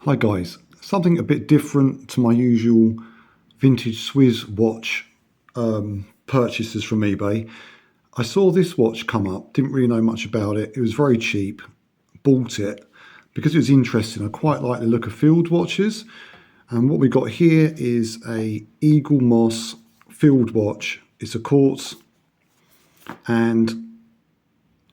Hi guys, something a bit different to my usual vintage Swiss watch purchases from eBay. I saw this watch come up, didn't really know much about it. It was very cheap, bought it because it was interesting. I quite like the look of field watches. And what we got here is a Eaglemoss field watch. It's a quartz, and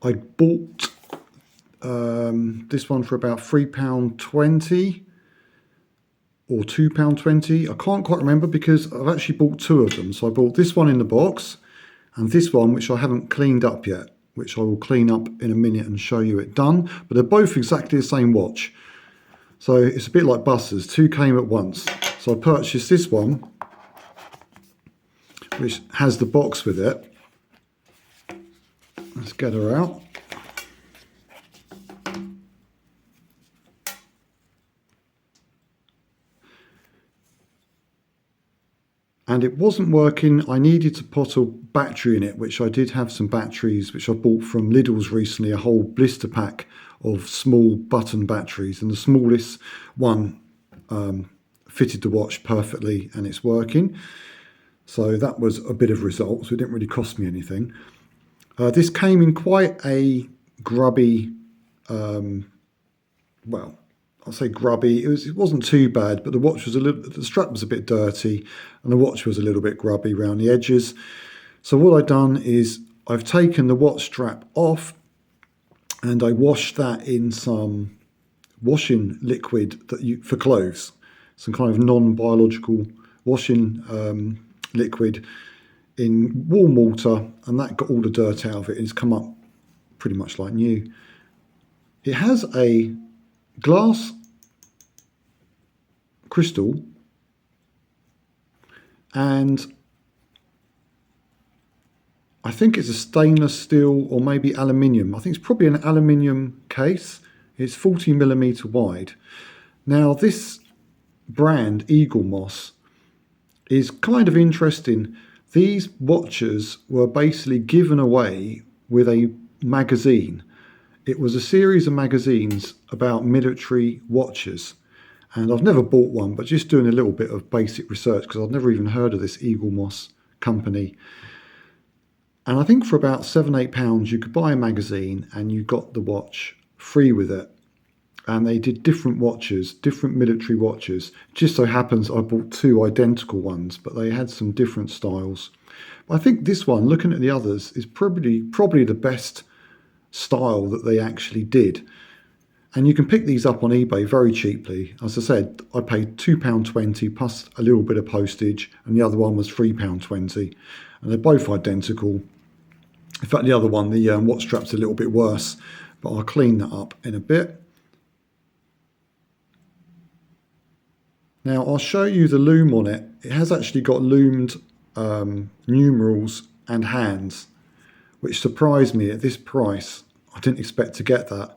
I bought this one for about £3.20 or £2.20. I can't quite remember because I've actually bought two of them. So I bought this one in the box and this one, which I haven't cleaned up yet, which I will clean up in a minute and show you it done. But they're both exactly the same watch. So it's a bit like buses, two came at once. So I purchased this one, which has the box with it. Let's get her out. And it wasn't working. I needed to put a battery in it, which I did have some batteries, which I bought from Lidl's recently, a whole blister pack of small button batteries. And the smallest one fitted the watch perfectly and it's working. So that was a bit of result. So it didn't really cost me anything. This came in quite a grubby, well, I'll say grubby. It wasn't too bad, but the watch was the strap was a bit dirty and the watch was a little bit grubby around the edges. So what I've done is I've taken the watch strap off and I washed that in some washing liquid for clothes, some kind of non-biological washing liquid in warm water, and that got all the dirt out of it. It's come up pretty much like new. It has a glass crystal and I think it's a stainless steel or maybe aluminium. I think it's probably an aluminium case. It's 40mm wide. Now this brand Eaglemoss is kind of interesting. These watches were basically given away with a magazine. It was a series of magazines about military watches. And I've never bought one, but just doing a little bit of basic research because I've never even heard of this Eaglemoss company. And I think for about £7-8 you could buy a magazine and you got the watch free with it. And they did different watches, different military watches. Just so happens I bought two identical ones, but they had some different styles. But I think this one, looking at the others, is probably the best style that they actually did. And you can pick these up on eBay very cheaply. As I said, I paid £2.20 plus a little bit of postage, and the other one was £3.20. And they're both identical. In fact, the other one, the watch strap's a little bit worse, but I'll clean that up in a bit. Now I'll show you the loom on it. It has actually got loomed numerals and hands, which surprised me at this price. I didn't expect to get that.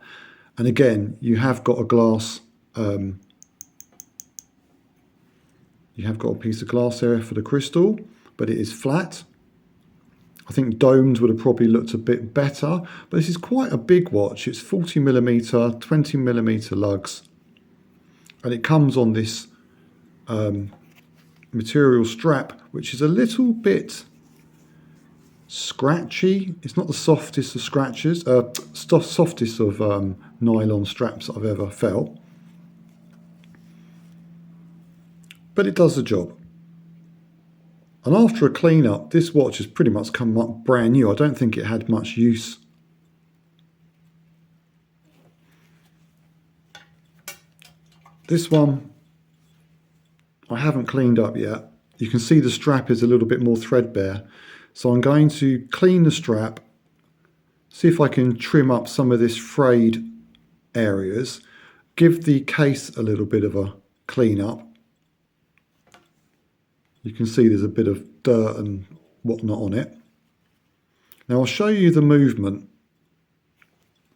And again, you have got a glass, you have got a piece of glass there for the crystal, but it is flat. I think domed would have probably looked a bit better, but this is quite a big watch. It's 40mm, 20mm lugs, and it comes on this material strap, which is a little bit scratchy. It's not the softest of scratches, softest of nylon straps I've ever felt, but it does the job. And after a clean up, this watch has pretty much come up brand new. I don't think it had much use. This one I haven't cleaned up yet. You can see the strap is a little bit more threadbare. So I'm going to clean the strap, see if I can trim up some of this frayed areas, give the case a little bit of a clean up. You can see there's a bit of dirt and whatnot on it. Now I'll show you the movement.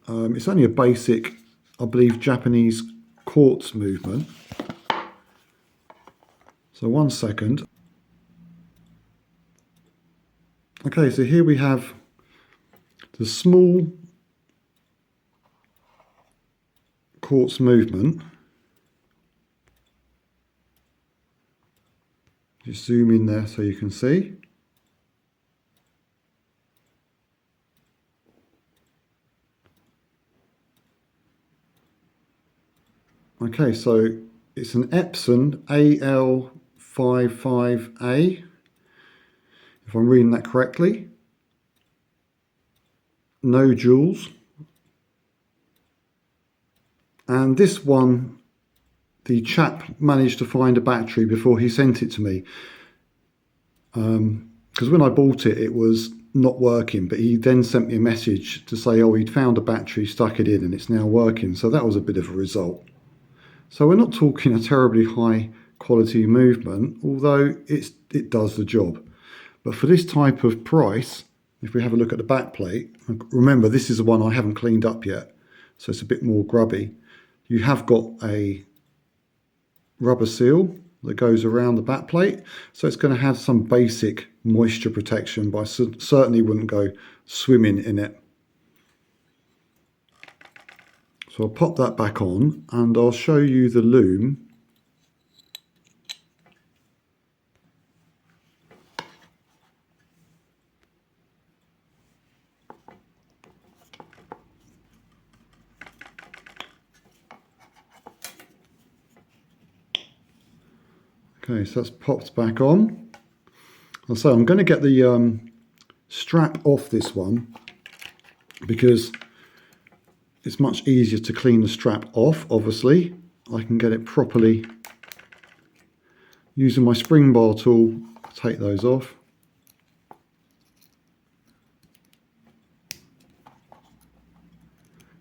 It's only a basic, I believe, Japanese quartz movement. So 1 second. Okay, so here we have the small quartz movement. Just zoom in there so you can see. Okay, so it's an Epson AL55A, if I'm reading that correctly. No joules. And this one, the chap managed to find a battery before he sent it to me. Because when I bought it, it was not working, but he then sent me a message to say, oh, he'd found a battery, stuck it in, and it's now working. So that was a bit of a result. So we're not talking a terribly high quality movement, although it does the job. But for this type of price, if we have a look at the back plate, remember this is the one I haven't cleaned up yet, so it's a bit more grubby. You have got a rubber seal that goes around the back plate, so it's going to have some basic moisture protection, but I certainly wouldn't go swimming in it. So I'll pop that back on and I'll show you the loom. Okay, so that's popped back on. So I'm going to get the strap off this one because it's much easier to clean the strap off, obviously. I can get it properly using my spring bar tool to take those off.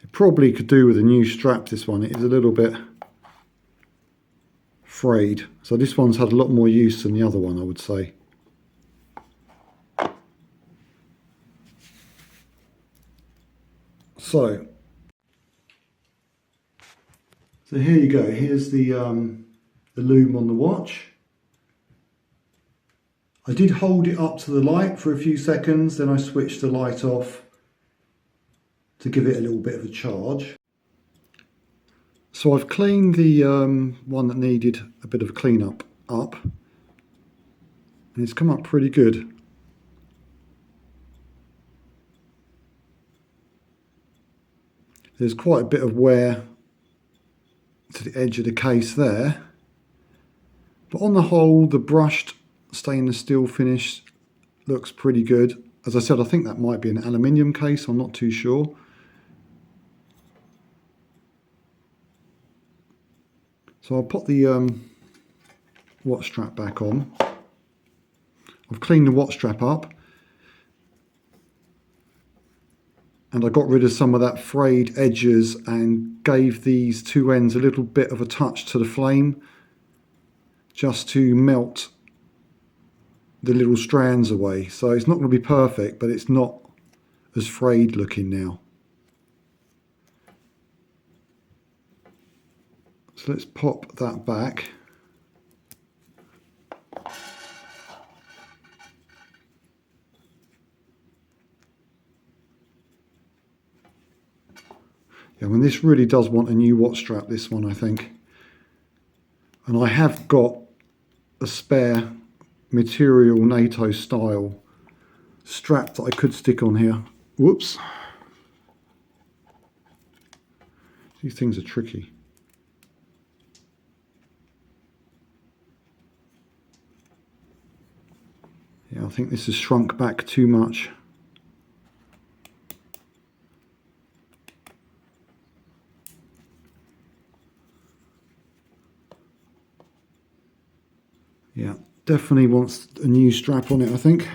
It probably could do with a new strap, this one. It is a little bit frayed. So this one's had a lot more use than the other one, I would say. So here you go. Here's the loom on the watch. I did hold it up to the light for a few seconds, then I switched the light off to give it a little bit of a charge. So I've cleaned the one that needed a bit of a clean up, and it's come up pretty good. There's quite a bit of wear to the edge of the case there, but on the whole the brushed stainless steel finish looks pretty good. As I said, I think that might be an aluminium case, I'm not too sure. So I'll put the watch strap back on. I've cleaned the watch strap up and I got rid of some of that frayed edges and gave these two ends a little bit of a touch to the flame just to melt the little strands away. So it's not going to be perfect, but it's not as frayed looking now. So let's pop that back. Yeah, I mean, this really does want a new watch strap, this one, I think. And I have got a spare material NATO style strap that I could stick on here. Whoops. These things are tricky. Yeah, I think this has shrunk back too much. Yeah, definitely wants a new strap on it, I think.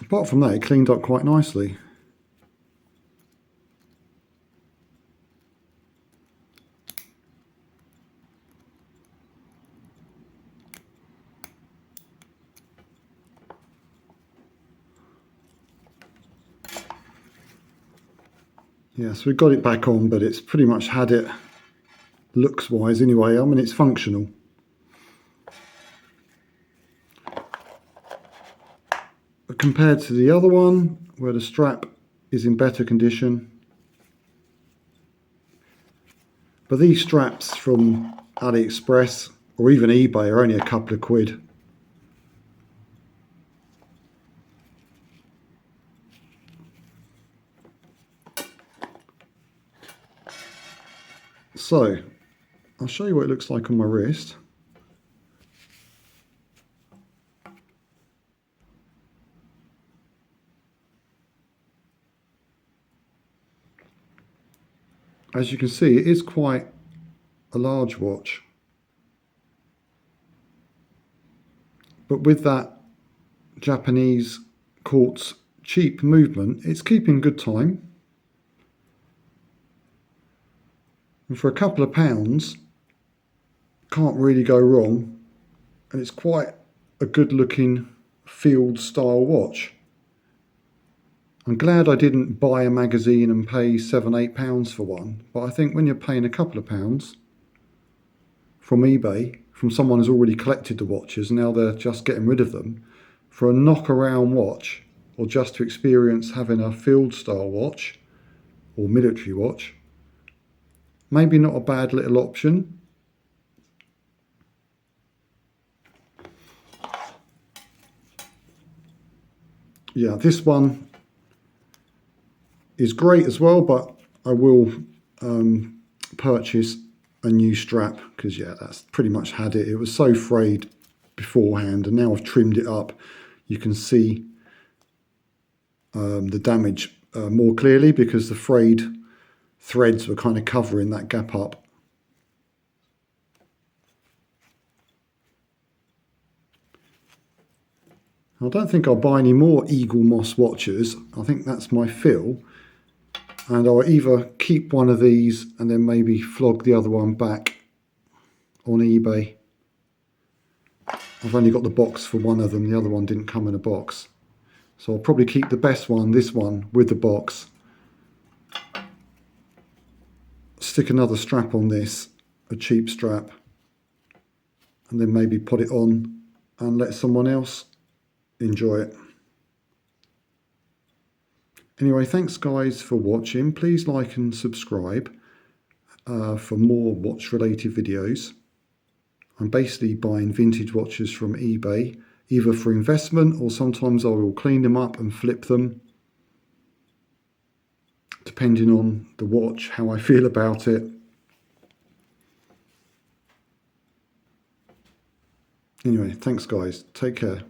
Apart from that, it cleaned up quite nicely. Yeah, so we got it back on, but it's pretty much had it looks wise anyway. I mean, it's functional. compared to the other one where the strap is in better condition. But these straps from AliExpress or even eBay are only a couple of quid. So I'll show you what it looks like on my wrist. As you can see, it is quite a large watch. But with that Japanese quartz cheap movement, it's keeping good time. And for a couple of pounds, can't really go wrong. And it's quite a good looking field style watch. I'm glad I didn't buy a magazine and pay £7-8 for one, but I think when you're paying a couple of pounds from eBay, from someone who's already collected the watches, now they're just getting rid of them, for a knock around watch, or just to experience having a field style watch or military watch, maybe not a bad little option. Yeah, this one is great as well, but I will purchase a new strap because yeah, that's pretty much had it. It was so frayed beforehand, and now I've trimmed it up. You can see the damage more clearly because the frayed threads were kind of covering that gap up. I don't think I'll buy any more Eaglemoss watches. I think that's my fill. And I'll either keep one of these and then maybe flog the other one back on eBay. I've only got the box for one of them. The other one didn't come in a box. So I'll probably keep the best one, this one, with the box. Stick another strap on this, a cheap strap. And then maybe put it on and let someone else enjoy it. Anyway, thanks guys for watching. Please like and subscribe for more watch related videos. I'm basically buying vintage watches from eBay, either for investment or sometimes I will clean them up and flip them, depending on the watch, how I feel about it. Anyway, thanks guys. Take care.